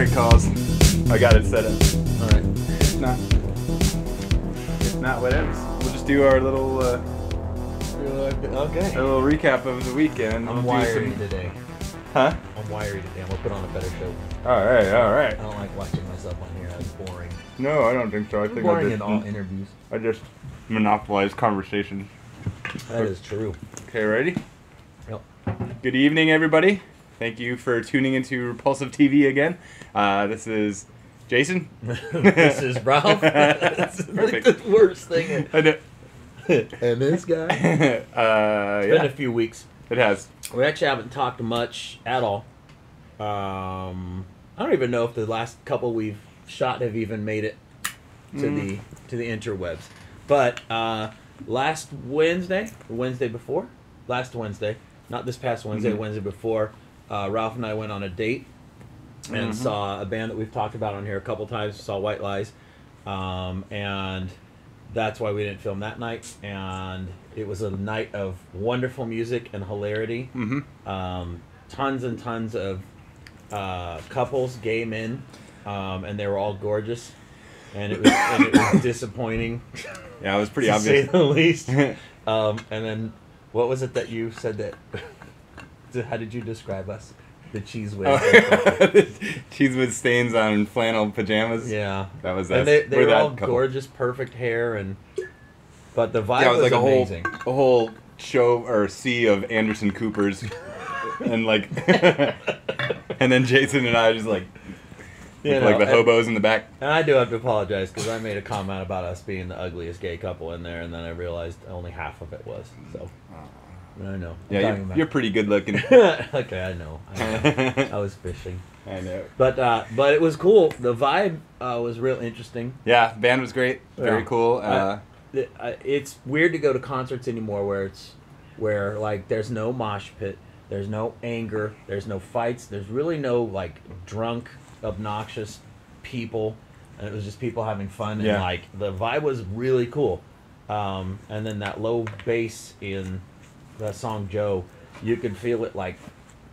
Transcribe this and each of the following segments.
prank calls. I got it set up. All right. It's not whatever. We'll just do our little Okay. a little recap of the weekend. I'm wiry today. Huh? I'm wiry today. I'm gonna put on a better show. All right. I don't like watching myself on here. That's boring. No, I don't think so. I think Boring in all interviews. I just monopolize conversation. That is true. Okay, ready? Yep. Good evening, everybody. Thank you for tuning into Repulsive TV again. This is Jason. This is Ralph. That's like the worst thing. And this guy. It's been a few weeks. It has. We actually haven't talked much at all. I don't even know if the last couple we've shot have even made it to the interwebs. But last Wednesday, not this past Wednesday, Wednesday before, Ralph and I went on a date and saw a band that we've talked about on here a couple times. Saw White Lies, and that's why we didn't film that night. And it was a night of wonderful music and hilarity. Tons and tons of couples, gay men, and they were all gorgeous. And it was disappointing. Yeah, it was pretty to obvious. say the least. And then, what was it that you said that? How did you describe us? The cheese whiz. Cheese with stains on flannel pajamas. Yeah, that was us. And they were all gorgeous, perfect hair, but the vibe was like amazing. A whole show or sea of Anderson Coopers, and and then Jason and I just like the hobos in the back. And I do have to apologize because I made a comment about us being the ugliest gay couple in there, and then I realized only half of it was. So I know. Yeah, you're pretty good looking. Okay, I know. I was fishing. I know. But it was cool. The vibe was real interesting. Yeah, band was great. Very cool. It's weird to go to concerts anymore where like there's no mosh pit, there's no anger, there's no fights, there's really no like drunk, obnoxious people, and it was just people having fun, and like the vibe was really cool. And then that low bass in the song Joe, you could feel it like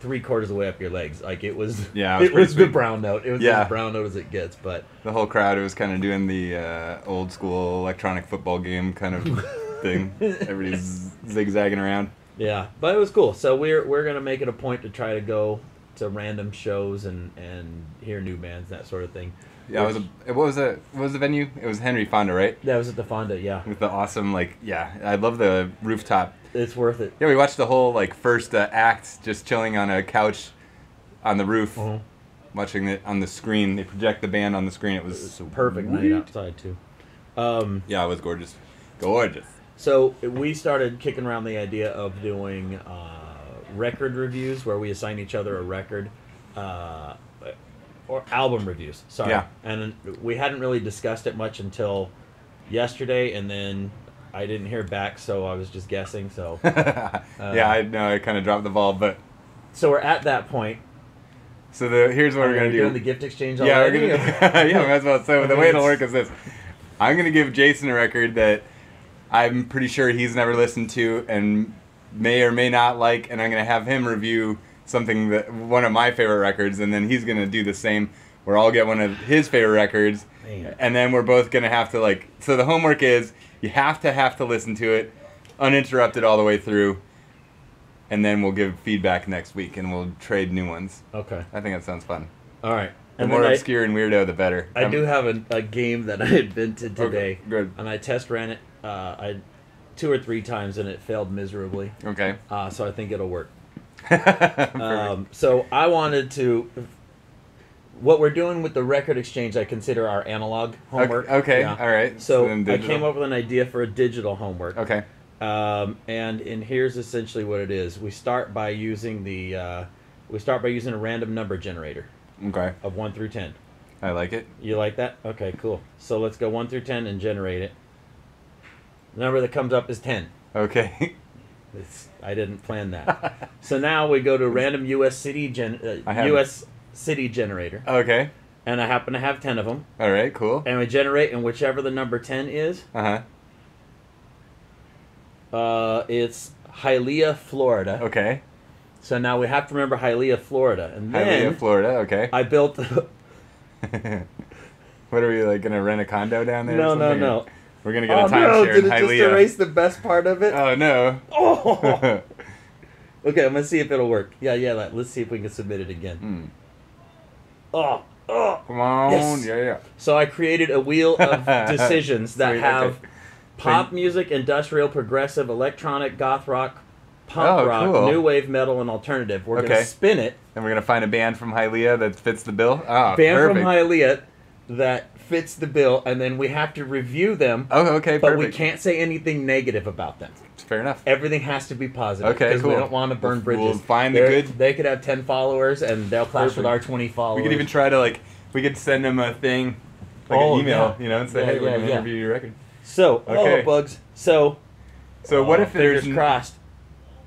3/4 of the way up your legs. Like it was it was the brown note. It was as brown note as it gets. But the whole crowd was kind of doing the old school electronic football game kind of thing. Everybody's zigzagging around. Yeah, but it was cool. So we're gonna make it a point to try to go to random shows and hear new bands, that sort of thing. Yeah, what was the venue? It was Henry Fonda, right? That was at the Fonda, yeah. With the awesome I love the rooftop. It's worth it. Yeah, we watched the whole first act just chilling on a couch on the roof, watching it on the screen. They project the band on the screen. It was so perfect night outside too. Yeah, it was gorgeous. Gorgeous. So we started kicking around the idea of doing record reviews where we assign each other a record, or album reviews. Sorry. Yeah. And we hadn't really discussed it much until yesterday, and then I didn't hear back, so I was just guessing. So yeah, I know I kind of dropped the ball, but so we're at that point. So here's what we're gonna do. Doing the gift exchange. Yeah, we're gonna. Yeah, might as well. So the way it'll work is this: I'm gonna give Jason a record that I'm pretty sure he's never listened to and may or may not like, and I'm gonna have him review one of my favorite records, and then he's gonna do the same. Where I'll get one of his favorite records, and then we're both gonna have to So the homework is you have to listen to it uninterrupted all the way through, and then we'll give feedback next week, and we'll trade new ones. Okay. I think that sounds fun. All right. The more obscure and weirdo, the better. I do have a game that I invented today. Okay, good. And I test ran it 2 or 3 times, and it failed miserably. Okay. So I think it'll work. So I wanted to... What we're doing with the record exchange, I consider our analog homework. Okay, all right. So I came up with an idea for a digital homework. Okay. And here's essentially what it is. We start by using a random number generator. Okay. Of 1 through 10. I like it. You like that? Okay, cool. So let's go 1 through 10 and generate it. The number that comes up is 10. Okay. I didn't plan that. So now we go to random U.S. city city generator. Okay. And I happen to have 10 of them. All right, cool. And we generate, and whichever the number 10 is, it's Hialeah, Florida. Okay. So now we have to remember Hialeah, Florida. And then Hialeah, Florida, okay. I built What are we like gonna rent a condo down there? No, or something? no. We're gonna get a no! timeshare Did in it just Hialeah. erase the best part of it? Oh no. Oh. Okay, I'm gonna see if it'll work. Yeah. Let's see if we can submit it again. Oh. Come on. Yes. Yeah. So I created a wheel of decisions that Sweet, have okay. pop music, industrial, progressive, electronic, goth rock, punk Oh, rock, cool. new wave, metal, and alternative. We're Okay. gonna spin it. And we're gonna find a band from Hialeah that fits the bill. Oh, Band perfect. from Hialeah that fits the bill, and then we have to review them. Oh, okay, But perfect. we can't say anything negative about them. Fair enough. Everything has to be positive. Okay, Because cool. we don't want to burn bridges. We'll find the They're- good- They could have 10 followers, and they'll clash with Perfect. our 20 followers. We could even try to we could send them a thing, like Oh, an email, yeah. and say, Yeah, hey, we're yeah, gonna yeah. interview your record. So, Okay. bugs. So What if there's fingers crossed?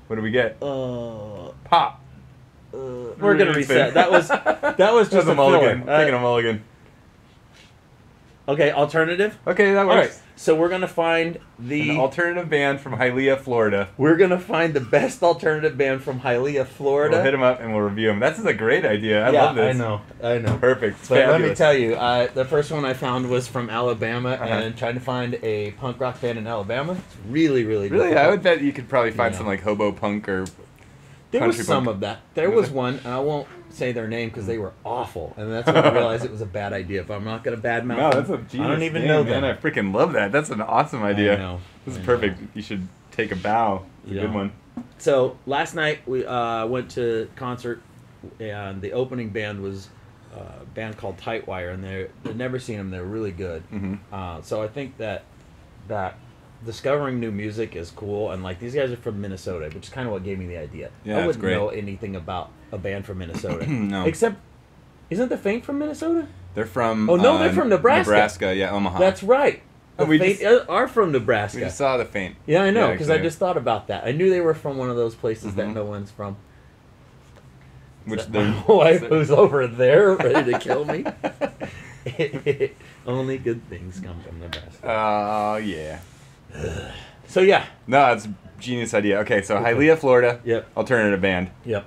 What do we get? Pop. Pop. We're gonna reset. That was just That's a a mulligan. filler. Taking a mulligan. Okay, alternative. Okay, that All right. works. So we're gonna find An alternative band from Hialeah, Florida. the best alternative band from Hialeah, Florida. We'll hit them up and we'll review them. That's a great idea. I love this. I know. Perfect. It's But let me fabulous. tell you, the first one I found was from Alabama, Uh-huh. and trying to find a punk rock band in Alabama, it's really, really Really, difficult. I would bet you could probably find Yeah. some hobo punk or. There was country some punk. of that. There Was was it? one, and I won't say their name because they were awful, and that's when I realized it was a bad idea. But I'm not gonna badmouth No, them. that's a genius. I don't even name, know man. them. I freaking love that. That's an awesome idea. I know. This is I perfect. know. You should take a bow. It's a Yeah. good one. So last night we went to concert, and the opening band was a band called Tightwire, and I'd never seen them. They're really good. Mm-hmm. So I think that discovering new music is cool, and like these guys are from Minnesota, which is kind of what gave me the idea. Yeah, I that's wouldn't great. know anything about a band from Minnesota. No. Except, isn't the Faint from Minnesota? They're from. Oh, no, they're from Nebraska. Nebraska, yeah, Omaha. That's right. The Oh, we Faint just- are from Nebraska. We just saw the Faint. Yeah, I know, Yeah, because I exactly. just thought about that. I knew they were from one of those places that Mhm. no one's from. Which Is that they're. my wife who's over there ready to kill me. Only good things come from Nebraska. Oh yeah. So yeah. No, that's a genius idea. Okay, so Hialeah, Florida. Yep. Alternative band. Yep.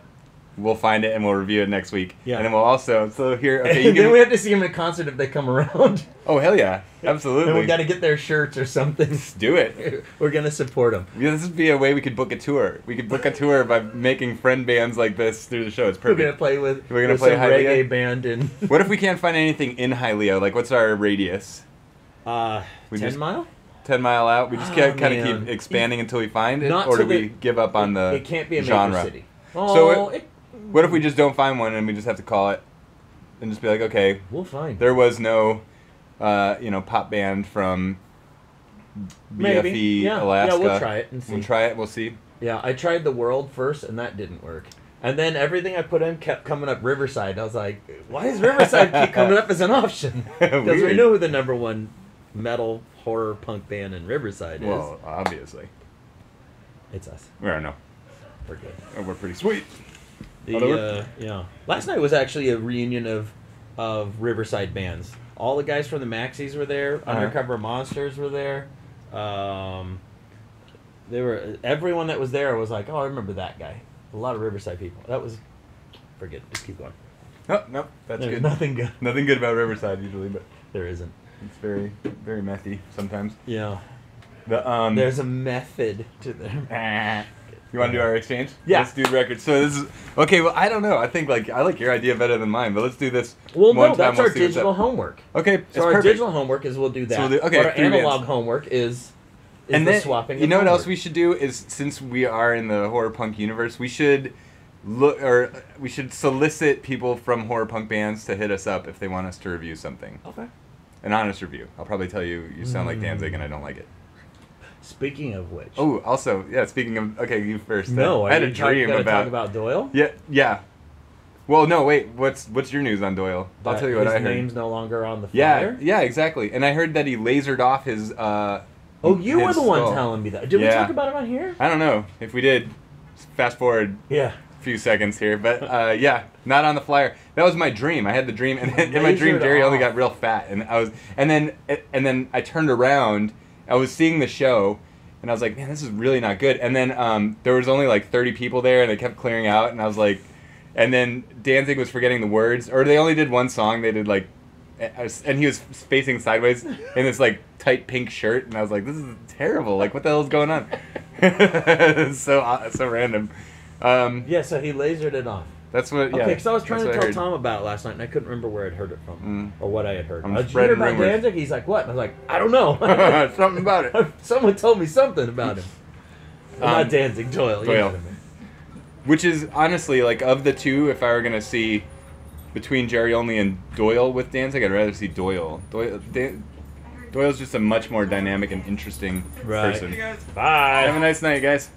We'll find it and we'll review it next week. Yeah. And then we'll also here. Okay, you And then can. we have to see them at concert if they come around. Oh hell yeah, absolutely. And we got to get their shirts or something. do it. We're gonna support them. Yeah, this would be a way we could book a tour. We could book a tour by making friend bands like this through the show. It's We're perfect. gonna play with. We're gonna with play some Hialeah? reggae band in. What if we can't find anything in Hialeah? Like, what's our radius? We 10 just- mile. 10 mile out. We just Oh, kind of man. keep expanding until we find it, Not or to do we the- give up on the It can't be a genre? major city. So Oh, What if we just don't find one and we just have to call it and just be like, okay, we'll find. there was no, pop band from Maybe. BFE, Yeah. Alaska. Yeah, we'll try it and see. We'll try it. We'll see. Yeah, I tried the world first, and that didn't work. And then everything I put in kept coming up Riverside. I was like, why does Riverside keep coming up as an option? Because we Weird. know who the number one metal horror punk band in Riverside is. Well, obviously. It's us. I don't know. We're good. We're pretty sweet. Yeah. Last night was actually a reunion of Riverside bands. All the guys from the Maxis were there. Uh-huh. Undercover Monsters were there. Everyone that was there was like, oh, I remember that guy. A lot of Riverside people. That was. Forget it. Just keep going. No, that's There's good. nothing good. Nothing good about Riverside usually, but There isn't. it's very, very methy sometimes. Yeah. The There's a method to them. You want to do our exchange? Yeah. Let's do the record. So this is okay. Well, I don't know. I think I like your idea better than mine, but let's do this. Well, one no, time. that's We'll our see what's digital up. homework. Okay, So it's our perfect. digital homework is we'll do that. So we'll do- okay, but our 3 analog bands. homework is And the then swapping. you of know what else homework. we should do is, since we are in the horror punk universe, we should we should solicit people from horror punk bands to hit us up if they want us to review something. Okay. An honest review. I'll probably tell you sound like Danzig and I don't like it. Speaking of which. Oh, also, yeah. Speaking of, okay, you first. No, I had a are you dream gonna about. talk about Doyle? Yeah. Well, no, wait. What's your news on Doyle? I'll That tell you what his I heard. name's no longer on the Yeah, flyer. yeah, exactly. And I heard that he lasered off his. Oh, you were his the one skull. telling me that. Did we Yeah. talk about it on here? I don't know if we did. Fast forward Yeah. a few seconds here, but yeah, not on the flyer. That was my dream. I had the dream, and in my dream, Lasered Jerry only off. got real fat, and then I turned around. I was seeing the show. And I was like, man, this is really not good. And then there was only like 30 people there, and they kept clearing out. And I was like, and then Danzig was forgetting the words, or they only did one song. They did like and he was facing sideways in this like tight pink shirt, and I was like, this is terrible. Like, what the hell is going on? so random. Yeah, so he lasered it off. That's what. Yeah, okay, because I was trying to tell heard. Tom about it last night, and I couldn't remember where I'd heard it from or what I had heard. I'm Did you hear spreading about rumors. Danzig? He's like, what? And I was like, I don't know. Something about it. Someone told me something about him. Well, not Danzig, Doyle. You know Doyle. what I mean. Which is honestly, like, of the two, if I were gonna see between Jerry Only and Doyle with Danzig, I'd rather see Doyle. Doyle's just a much more dynamic and interesting person. Bye. Have a nice night, guys.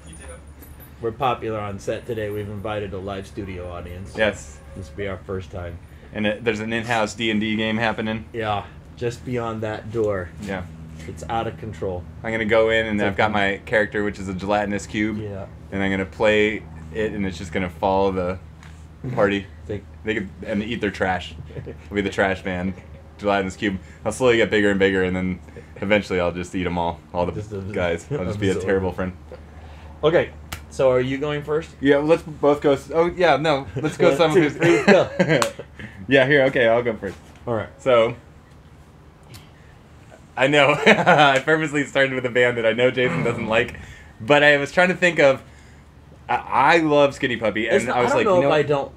We're popular on set today. We've invited a live studio audience. Yes. This will be our first time. And there's an in-house D&D game happening. Yeah, just beyond that door. Yeah. It's out of control. I'm gonna go in, and I've got my character, which is a gelatinous cube. Yeah. And I'm gonna play it, and it's just gonna follow the party. Think. They could and eat their trash. I'll be the trash man. Gelatinous cube. I'll slowly get bigger and bigger, and then eventually I'll just eat them all. All the guys. I'll just be a terrible friend. Okay. So are you going first? Yeah, let's both go. Oh yeah, no, let's go. 1, 2, 3, go. Yeah, here. Okay, I'll go first. All right. So, I know I purposely started with a band that I know Jason doesn't like, but I was trying to think of. I love Skinny Puppy, and I was like, you know, I don't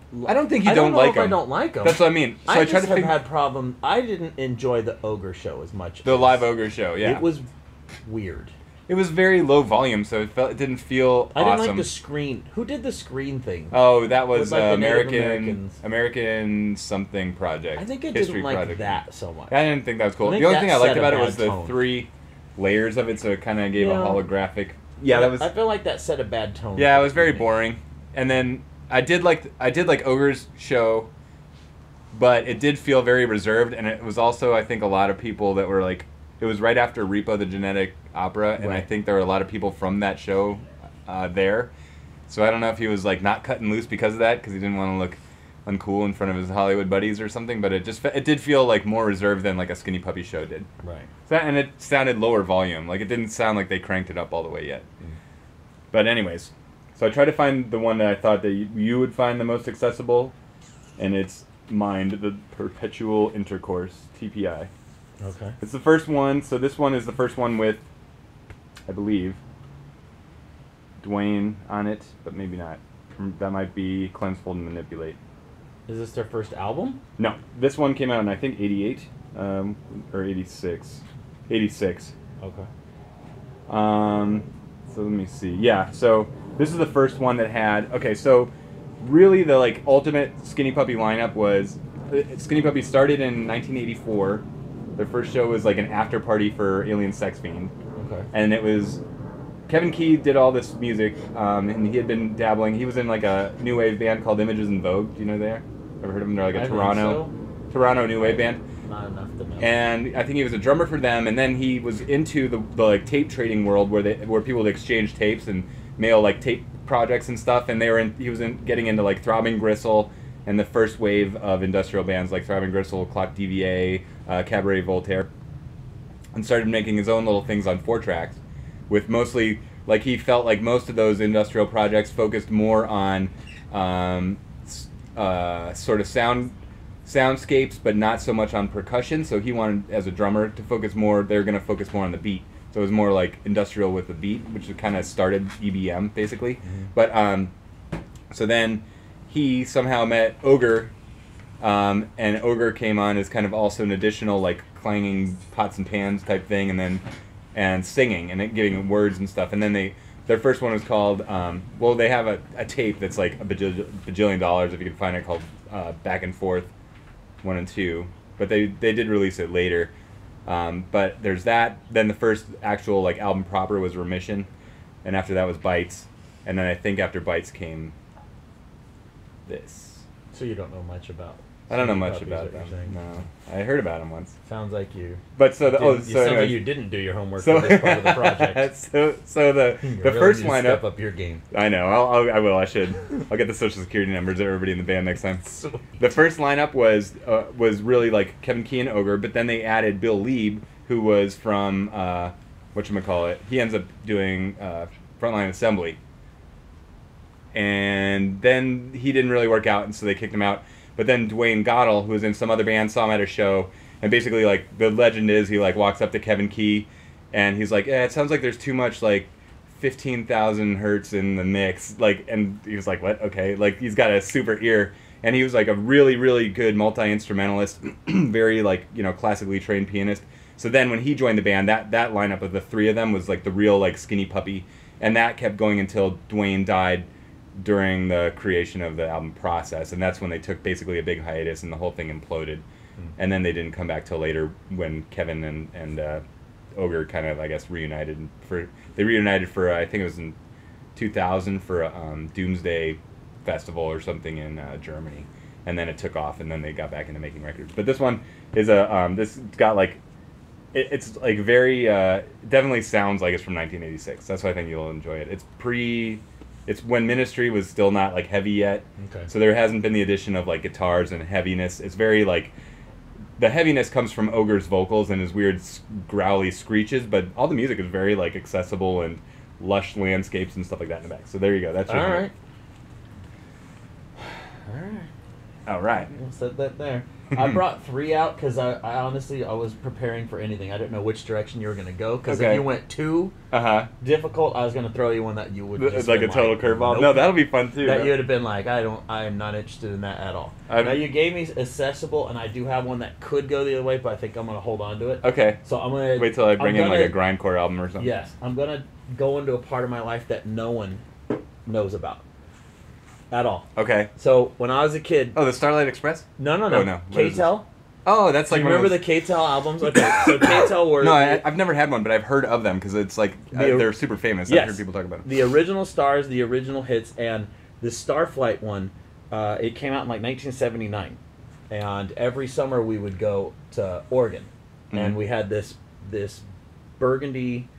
think you don't like them. I don't like them. That's what I mean. So I tried to think. had problems. I didn't enjoy the Ogre show as much. The live Ogre show, yeah. It was weird. It was very low volume, so it didn't feel I didn't awesome. like the screen. Who did the screen thing? Oh, that was like the Native American something project. I think I History didn't like project. that so much. I didn't think that was cool. I think The only that thing I liked set a about it bad was the tone. 3 layers of it, so it kind of gave a Yeah. holographic. Yeah, that was. I feel like that set a bad tone. Yeah, it for was very me. boring. And then I did like Ogre's show, but it did feel very reserved, and it was also, I think, a lot of people that were like, it was right after Repo the Genetic Opera, and I Right. think there were a lot of people from that show there. So I don't know if he was like not cutting loose because of that, because he didn't want to look uncool in front of his Hollywood buddies or something, but it did feel like more reserved than like a Skinny Puppy show did. Right. So, and it sounded lower volume, like it didn't sound like they cranked it up all the way yet. But anyways, so I tried to find the one that I thought that you would find the most accessible, and it's Mind, the Perpetual Intercourse, TPI. Okay. It's the first one, so this one is the first one with, I believe, Dwayne on it, but maybe not. That might be Cleanse, Fold, and Manipulate. Is this their first album? No, this one came out in, I think, 88, or 86. 86. Okay. So let me see. Yeah, so this is the first one that had, okay, so really the like ultimate Skinny Puppy lineup was, Skinny Puppy started in 1984. Their first show was like an after party for Alien Sex Fiend. Okay. And it was, Kevin Key did all this music, and he had been dabbling. He was in like a new wave band called Images in Vogue. Do you know there? Ever heard of them? They're like a I think Toronto new wave band. Not enough to know. And I think he was a drummer for them, and then he was into the like tape trading world where people would exchange tapes and mail like tape projects and stuff. And he was getting into like Throbbing Gristle and the first wave of industrial bands like Throbbing Gristle, Clock DVA, Cabaret Voltaire, and started making his own little things on 4-tracks, with mostly like he felt like most of those industrial projects focused more on sort of soundscapes, but not so much on percussion. So he wanted, as a drummer, to focus more. They're going to focus more on the beat. So it was more like industrial with the beat, which kind of started EBM basically. Mm-hmm. But so then he somehow met Ogre, and Ogre came on as kind of also an additional like clanging pots and pans type thing, and singing and giving words and stuff. And then their first one was called, they have a tape that's like a bajillion dollars if you can find it, called Back and Forth 1 and 2, but they did release it later. But there's that. Then the first actual like album proper was Remission, and after that was Bites, and then I think after Bites came this. So you don't know much about. I don't know much Puppies, about what you're them. saying. No, I heard about them once. Sounds like you. But so Sounds like anyways, you didn't do your homework for this part of the project. so the Really first need to lineup. Step up your game. I know. I will. I should. I'll get the social security numbers of everybody in the band next time. The first lineup was really like Kevin Key and Ogre, but then they added Bill Lieb, who was from whatchamacallit. He ends up doing Frontline Assembly, and then he didn't really work out, and so they kicked him out. But then Dwayne Goddell, who was in some other band, saw him at a show, And basically, like, the legend is he, like, walks up to Kevin Key, and he's like, it sounds like there's too much, like, 15,000 hertz in the mix. Like, and he was like, what? Okay. Like, he's got a super ear. And he was, like, a really, really good multi-instrumentalist, very, like, you know, classically trained pianist. So then when he joined the band, that lineup of the three of them was, like, the real, like, skinny puppy. And that kept going until Dwayne died during the creation of the album Process. And that's when they took basically a big hiatus and the whole thing imploded. And then they didn't come back till later when Kevin and Ogre kind of, I guess, reunited. They reunited for, I think it was in 2000 for a Doomsday Festival or something in Germany. And then it took off, and then they got back into making records. But this one is this got, like, it's like very, definitely sounds like it's from 1986. That's why I think you'll enjoy it. It's when Ministry was still not, like, heavy yet. Okay. So there hasn't been the addition of, like, guitars and heaviness. It's very, like, the heaviness comes from Ogre's vocals and his weird growly screeches, but all the music is very, like, accessible and lush landscapes and stuff like that in the back. So there you go. That's your all right. All right. We'll set that there. I brought 3 out because I honestly I was preparing for anything. I didn't know which direction you were going to go because if you went too difficult, I was going to throw you one that you would. It's like a total curveball. Nope. No, that'll be fun too. That you would have been like, I am not interested in that at all. Now you gave me accessible, and I do have one that could go the other way, but I think I'm going to hold on to it. Okay. So I'm going to wait till I bring in like a grindcore album or something. Yes, I'm going to go into a part of my life that no one knows about. At all. Okay. So when I was a kid. Oh, the Starlight Express? No. Oh, no. K-Tel. Oh, that's like. Do you remember the K-Tel albums? Okay, so K-Tel were. No, I've never had one, but I've heard of them because it's like they're super famous. Yes, I've heard people talk about them. The original stars, the original hits, and the Starflight one. It came out in like 1979, and every summer we would go to Oregon, and we had this burgundy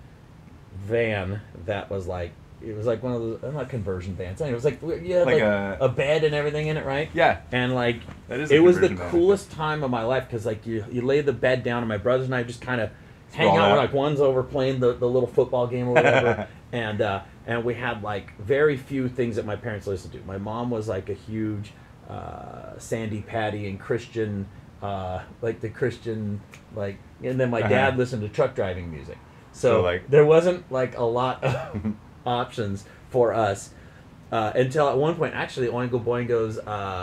van that was like. It was like one of those, not conversion vans. It was like you had like a bed and everything in it, right? Yeah. And like it was the coolest time of my life because like you lay the bed down and my brothers and I just kind of hang out. Like one's over playing the little football game or whatever, and we had like very few things that my parents listened to. My mom was like a huge Sandy Patty and Christian, like the Christian like, and then my dad listened to truck driving music. So like there wasn't like a lot of options for us until at one point actually Oingo Boingo's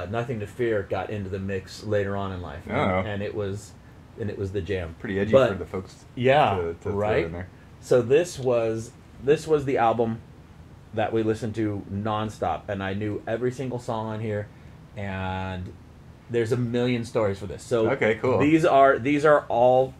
Nothing to Fear got into the mix later on in life, and it was the jam. Pretty edgy for the folks to right in there. So this was the album that we listened to nonstop, and I knew every single song on here, and there's a million stories for this. So okay, cool. These are all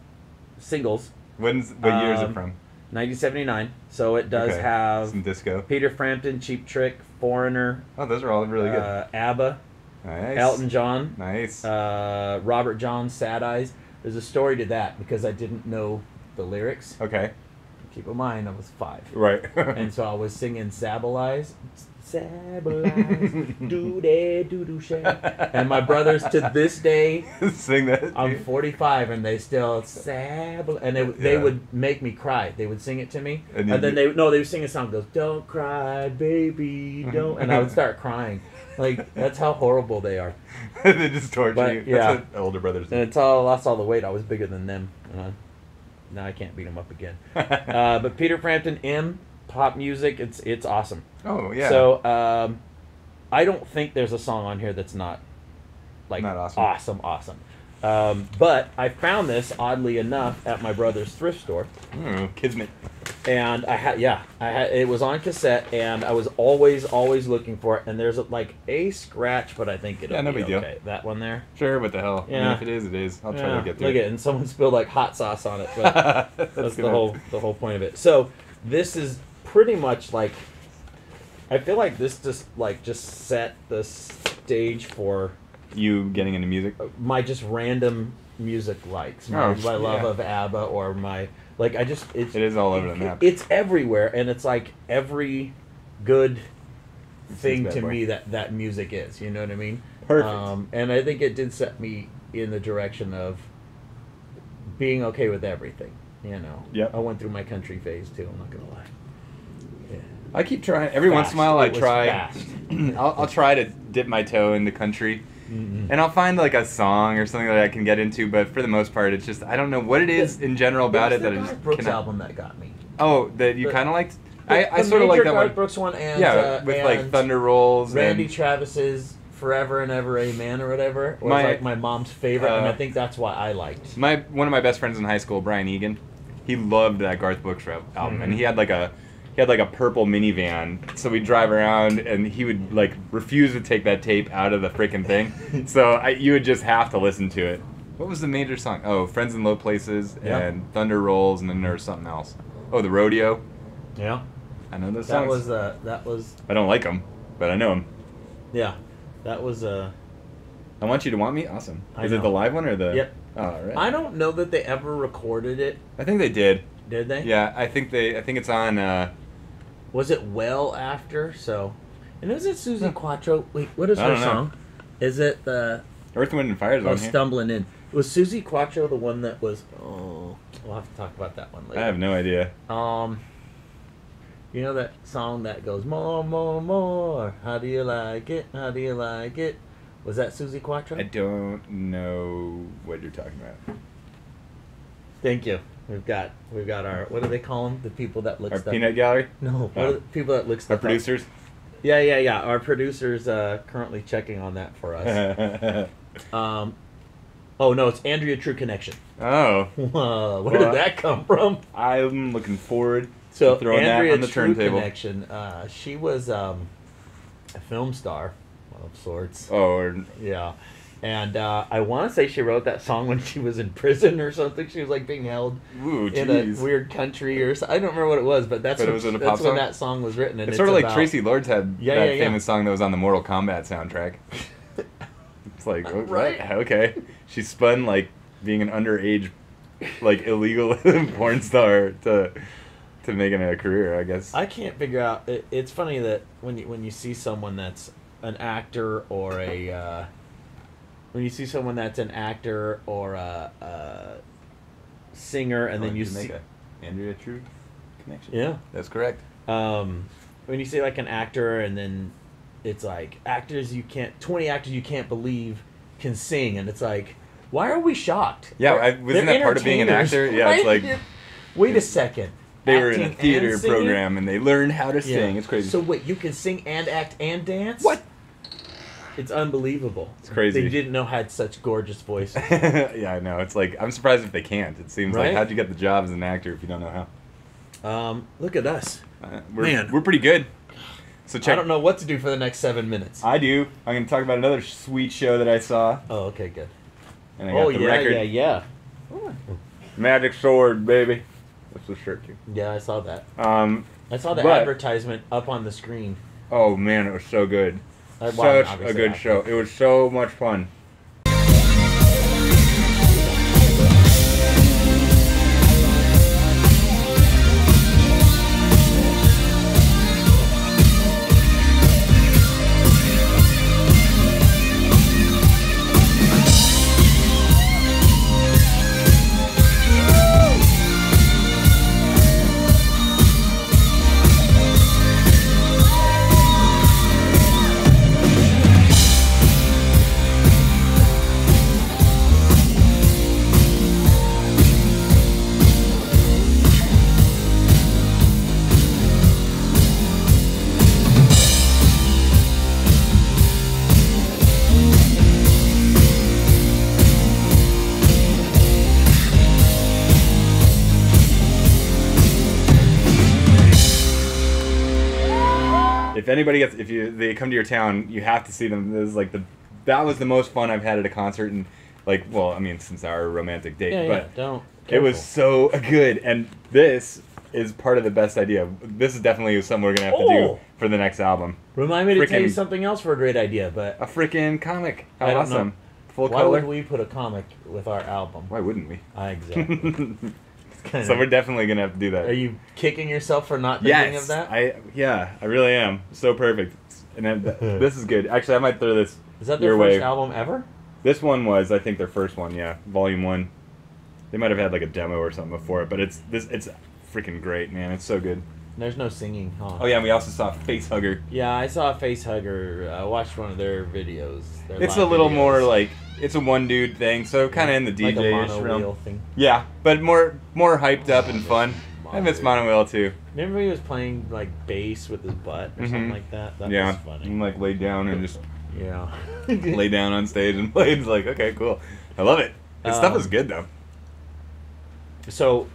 singles. What year is it from? 1979, so it does have some disco. Peter Frampton, Cheap Trick, Foreigner. Oh, those are all really good. ABBA, nice. Elton John, nice. Robert John, Sad Eyes. There's a story to that because I didn't know the lyrics. Okay. Keep in mind, I was 5. Right. And so I was singing Sabalize. Sabalize, doo-dee, shay. And my brothers to this day sing that. I'm 45 and they still Sabalize. And they would make me cry. They would sing it to me. And then they would sing a song that goes, "Don't cry, baby, don't." And I would start crying. Like, that's how horrible they are. They just torture you. Yeah. That's what older brothers do. And lost all the weight. I was bigger than them. Now I can't beat them up again. But Peter Frampton, pop music, it's awesome. Oh, yeah. So I don't think there's a song on here that's not like not awesome. Awesome. But I found this oddly enough at my brother's thrift store. Kismet. And I had it was on cassette, and I was always looking for it. And there's like a scratch, but I think it'll no be big okay. deal. That one there. Sure, what the hell? Yeah. I mean, if it is, it is. I'll try to get through. Look at it, and someone spilled like hot sauce on it. But that's the whole point of it. So this is pretty much like, I feel like this just set the stage for you getting into music. My just random music likes, my love of ABBA, or my it is all over the map. It's everywhere, and it's like every good thing to me that music is. You know what I mean? Perfect. And I think it did set me in the direction of being okay with everything. You know. Yep. I went through my country phase too. I'm not gonna lie. Yeah. I keep trying. Every once in a while, I try. I'll try to dip my toe into country. and I'll find like a song or something that I can get into. But for the most part, it's just I don't know what it is in general about it that I just Garth Brooks cannot. album that got me. Oh, that you kind of liked. I The sort of like that Garth one. Brooks one and With and like Thunder Rolls. Randy and, Travis's Forever and Ever Amen or whatever was like my mom's favorite, and I think that's why I liked. One of my best friends in high school, Brian Egan, he loved that Garth Brooks album, and he had like a purple minivan, so we'd drive around, and he would like refuse to take that tape out of the freaking thing, so you would just have to listen to it. What was the major song? Oh, Friends in Low Places and Thunder Rolls, and then there was something else. Oh, The Rodeo. Yeah, I know those songs. That was. I don't like them, but I know them. Yeah, that was I Want You to Want Me. Awesome. Is know. it the live one or the? Yep. Oh, right. I don't know that they ever recorded it. I think they did. Did they? Yeah, I think it's on. Was it well after? So, and is it Susie Quattro? Wait, what is I her don't know. song? Is it the? Earth, Wind, and Fire is on here. Stumbling In. Was Susie Quattro the one that was? Oh, we'll have to talk about that one later. I have no idea. You know that song that goes more, more, more. How do you like it? How do you like it? Was that Susie Quattro? I don't know what you're talking about. Thank you. We've got our, what do they call them? The people that look Our stuff. peanut gallery? No, what are the people that look Our stuff up? producers? Yeah. Our producers currently checking on that for us. Oh no, it's Andrea True Connection. Oh. Whoa, where did that come from? I'm looking forward So to throwing Andrea that on the True turntable. Connection. She was a film star of sorts. Oh, or, Yeah. And I want to say she wrote that song when she was in prison or something. She was like being held ooh, in a jeez. weird country or something. I don't remember what it was, but that's But it was in a pop that's when song? that song was written. And It's sort of like about, Tracy Lords had Yeah, that yeah, yeah. famous song that was on the Mortal Kombat soundtrack. It's like, oh, Right. what? Okay. She spun like being an underage, like illegal porn star to making it a career, I guess. I can't figure out. It's funny that when you see someone that's an actor or a singer, and then you make see a Andrea True Connection. yeah. That's correct. When you see like an actor, and then it's like 20 actors you can't believe can sing, and it's like, why are we shocked? Yeah, wasn't that part of being an actor? entertainers, Yeah, it's right? like Wait a second. they were in a Acting theater and singing? program and they learned how to Yeah. sing. It's crazy. So wait, you can sing and act and dance? What? It's unbelievable. It's crazy. They didn't know had such gorgeous voices. Yeah, I know. It's like I'm surprised if they can't. It seems Right? like how'd you get the job as an actor if you don't know how? Look at us. Man. We're pretty good. So I check. don't know what to do for the next 7 minutes. I do. I'm going to talk about another sweet show that I saw, Oh, okay, good. and I got the record. yeah. Magic Sword, baby. What's the shirt too? Yeah, I saw that. Um. I saw the But- advertisement up on the screen. Oh man, it was so good. Well, Such a obviously good after. show. It was so much fun. If they come to your town, you have to see them. This is like that was the most fun I've had at a concert, and like, well, I mean, since our romantic date, Yeah, but don't. it was Careful. so good, and this is part of the best idea. This is definitely something we're gonna have to do Oh! for the next album. Remind me to tell you Frickin- something else for a great idea, but A freaking comic. How I don't awesome! know. Full why color. would we put a comic with our album? Why wouldn't we? Exactly. It's So we're definitely gonna have to do that. Are you kicking yourself for not thinking Yes, of that? I really am. So perfect. And this is good. Actually, I might throw this Is that their your first way. album ever? This one was, I think, their first one. Yeah, Volume 1. They might have had like a demo or something before it, but it's freaking great, man. It's so good. There's no singing, huh? Oh yeah, and we also saw Face Hugger. Yeah, I saw a Face Hugger. I watched one of their videos. It's a little more like it's a one dude thing, so kind of in the like a DJ-ish mono realm. wheel thing. Yeah, but more hyped up and fun. I miss mono wheel too. Remember he was playing like bass with his butt or something like that? That was funny. And like laid down and just Yeah. lay down on stage and played. It's like, okay, cool. I love it. His stuff is good though. So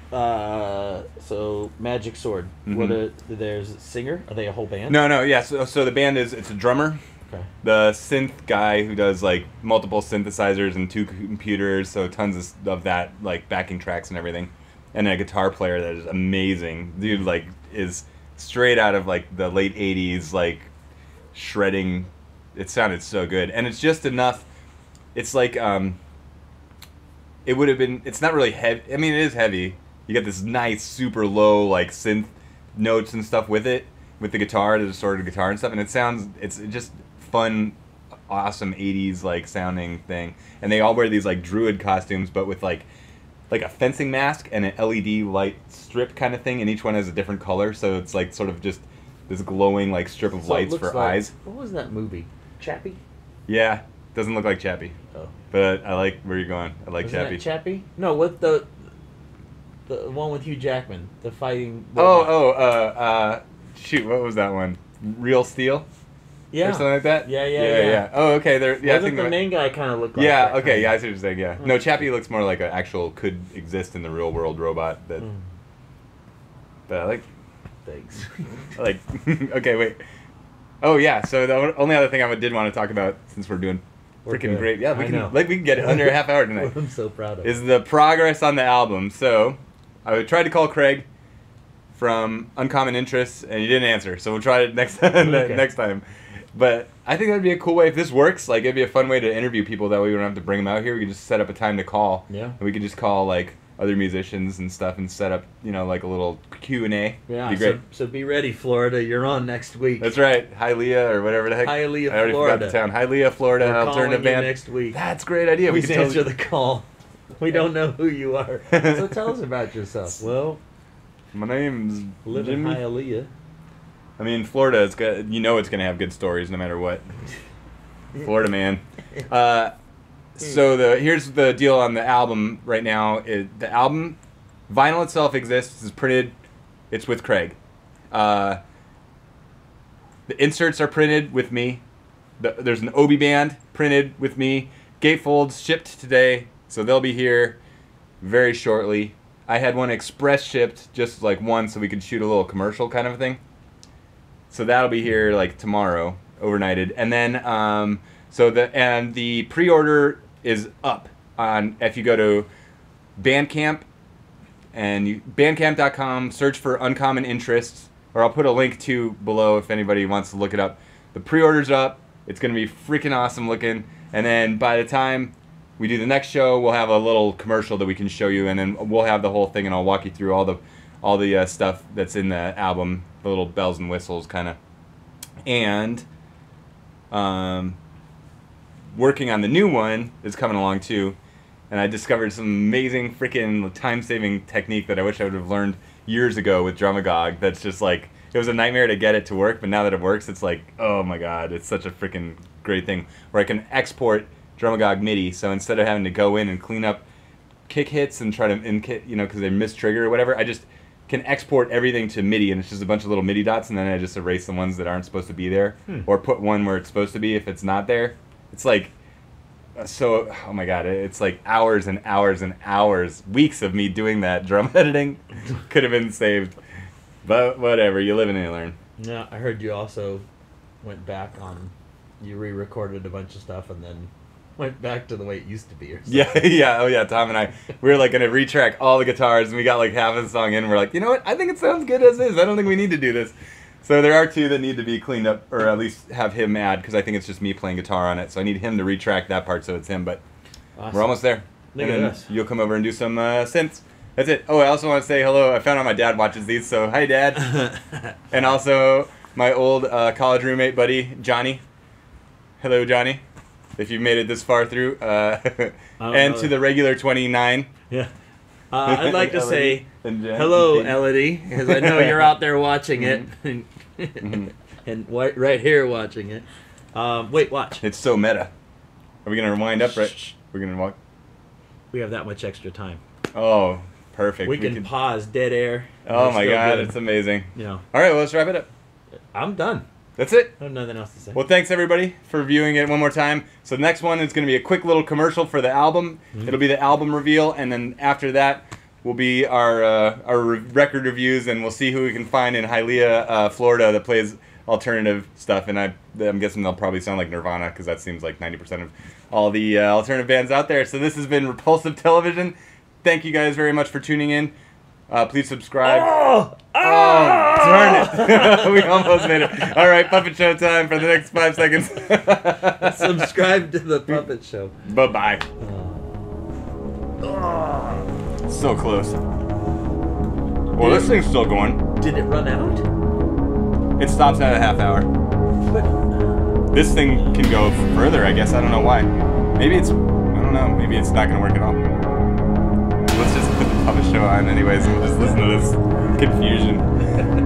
Magic Sword. There's a singer? Are they a whole band? No, yeah. So the band it's a drummer. Okay. The synth guy who does like multiple synthesizers and 2 computers, so tons of that, like backing tracks and everything, and a guitar player that is amazing. Dude, like is straight out of like the late '80s, like shredding. It sounded so good, and it's just enough. It's like it would have been. It's not really heavy. I mean, it is heavy. You get this nice, super low like synth notes and stuff with it, with the guitar, the distorted guitar and stuff, and it sounds. It's just fun, awesome '80s like sounding thing. And they all wear these like druid costumes, but with like a fencing mask and an LED light strip kind of thing, and each one has a different color, so it's like sort of just this glowing like strip of lights for eyes. What was that movie? Chappie? Yeah, doesn't look like Chappie. Oh. But I like where you're going. I like Wasn't Chappie. that Chappie? No, what the one with Hugh Jackman, the fighting. Shoot, what was that one? Real Steel? Yeah. Or something like that? Yeah. Oh, okay. There. Yeah, I think the main guy kind of looked like yeah. that Okay. kind Yeah, I see what you're saying. Yeah. No, Chappie looks more like an actual could exist in the real world robot that. But I like. Thanks. Okay, wait. Oh yeah. So the only other thing I did want to talk about, since we're doing freaking great, yeah, we can get it under a half hour tonight. I'm so proud of it. Is the progress on the album. So I tried to call Craig from Uncommon Interests, and he didn't answer. So we'll try it next time. Next time. But I think that'd be a cool way if this works. Like it'd be a fun way to interview people. That way we don't have to bring them out here. We could just set up a time to call. Yeah. And we could just call like other musicians and stuff and set up, like a little Q&A. Yeah. Be great. So be ready, Florida. You're on next week. That's right. Hialeah or whatever the heck. Hialeah, I already Florida. forgot the town. Hialeah, Florida. We're Alternative calling you band. next week. That's a great idea. Please answer the call. We don't know who you are. So tell us about yourself. Well, my name's live in Jimmy. Hialeah. I mean, Florida is good. It's gonna have good stories no matter what. Florida man. So here's the deal on the album right now. The album vinyl itself exists. It's printed. It's with Craig. The inserts are printed with me. There's an Obi band printed with me. Gatefolds shipped today, so they'll be here very shortly. I had one express shipped, just like one, so we could shoot a little commercial kind of thing. So that'll be here like tomorrow, overnighted, and then the pre-order is up on if you go to Bandcamp and bandcamp.com, search for Uncommon Interests, or I'll put a link to below if anybody wants to look it up. The pre-order's up. It's gonna be freaking awesome looking, and then by the time we do the next show, we'll have a little commercial that we can show you, and then we'll have the whole thing, and I'll walk you through all the stuff that's in the album, the little bells and whistles kind of. And working on the new one is coming along too, and I discovered some amazing freaking time-saving technique that I wish I would have learned years ago with Drumagog. That's just like, it was a nightmare to get it to work, but now that it works, it's like, oh my god, it's such a freaking great thing where I can export Drumagog MIDI. So instead of having to go in and clean up kick hits and try to because they mistrigger or whatever, I just can export everything to MIDI, and it's just a bunch of little MIDI dots, and then I just erase the ones that aren't supposed to be there, or put one where it's supposed to be if it's not there. It's like oh my god, it's like hours and hours and hours, weeks of me doing that drum editing could have been saved. But whatever, you live and you learn. Yeah, I heard you also went back on, you re-recorded a bunch of stuff and then went back to the way it used to be or something. Yeah, oh yeah, Tom and I, we were like going to retrack all the guitars, and we got like half of the song in, and we're like, you know what, I think it sounds good as is, I don't think we need to do this. So there are two that need to be cleaned up, or at least have him add, because I think it's just me playing guitar on it, so I need him to retrack that part so it's him, but we're almost there. Look and at then us. You'll come over and do some synths. That's it. Oh, I also want to say hello. I found out my dad watches these, so hi, Dad. And also my old college roommate buddy, Johnny. Hello, Johnny. If you've made it this far through. And to the regular 29. Yeah. I'd like to say and Jen hello, and Pete. Elodie, because I know you're out there watching it, Mhm. and right here watching it. Wait, watch. It's so meta. Are we gonna wind up right? Shh. We're gonna walk. We have that much extra time. Oh, perfect. We can pause, dead air. Oh We're my still god, good. it's amazing. You know, All right, well, let's wrap it up. I'm done. That's it. I have nothing else to say. Well, thanks everybody for viewing it one more time. So the next one is going to be a quick little commercial for the album. Mhm. It'll be the album reveal, and then after that will be our record reviews, and we'll see who we can find in Hialeah, Florida, that plays alternative stuff. And I'm guessing they'll probably sound like Nirvana, because that seems like 90% of all the alternative bands out there. So this has been Repulsive Television. Thank you guys very much for tuning in. Please subscribe. Oh, Darn it. We almost made it. All right, Puppet Show time for the next 5 seconds. Subscribe to the Puppet Show. Bye-bye. So close. Well, this thing's still going. Did it run out? It stops at a half hour. But This thing can go further, I guess. I don't know why. Maybe it's... I don't know. Maybe it's not going to work at all. Let's just put the Puppet Show on anyways and just listen to this confusion.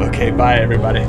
Okay, bye everybody.